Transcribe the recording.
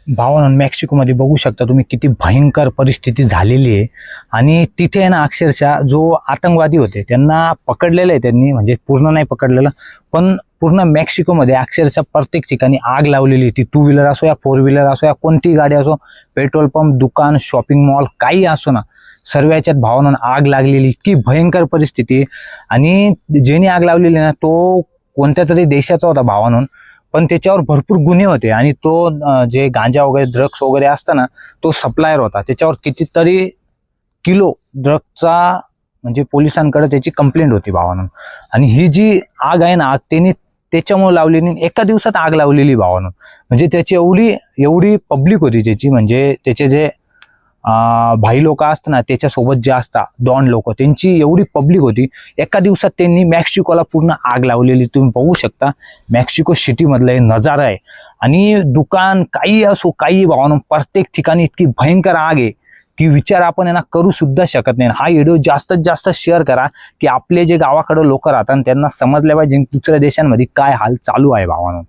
भावानं मेक्सिकोमध्ये बघू शकता तुम्ही किती भयंकर परिस्थिती झालेली आहे। आणि तिथे आहे ना अक्षरशः जो आतंकवादी होते त्यांना पकडलेलं आहे त्यांनी, म्हणजे पूर्ण नाही पकडलेलं पण पूर्ण मेक्सिकोमध्ये अक्षरशः प्रत्येक ठिकाणी आग लावलेली। ती टू व्हीलर असो या फोर व्हीलर असो या कोणतीही गाडी असो, पेट्रोल पंप, दुकान, शॉपिंग मॉल काही असो ना, सर्व याच्यात भावानं आग लागलेली। इतकी भयंकर परिस्थिती। आणि ज्याने आग लावलेली ना तो कोणत्या तरी देशाचा होता भावानं, पण त्याच्यावर भरपूर गुन्हे होते आणि तो जे गांजा वगैरे ड्रग्स वगैरे असतं ना तो सप्लायर होता। त्याच्यावर कितीतरी किलो ड्रग्सचा म्हणजे पोलिसांकडे त्याची कंप्लेंट होती भावानं। आणि ही जी आग आहे ना आग त्यांनी त्याच्यामुळे लावलेली, एका दिवसात आग लावलेली भावानं। म्हणजे त्याची एवढी पब्लिक होती त्याची, म्हणजे त्याचे जे भाई लोक असतात ना त्याच्यासोबत जे असतात डॉन लोक, त्यांची एवढी पब्लिक होती, एका दिवसात त्यांनी मेक्सिकोला पूर्ण आग लावलेली। तुम्ही बघू शकता मेक्सिको सिटी मधला हे नजारा आहे। आणि दुकान काही असो काही भावानं प्रत्येक ठिकाणी इतकी भयंकर आग आहे की विचार आपण यांना करू सुद्धा शकत नाही। हा व्हिडिओ जास्तीत जास्त शेअर करा की आपले जे गावाकडे लोक राहतात त्यांना समजले पाहिजे दुसऱ्या देशांमध्ये काय हाल चालू आहे भावानं।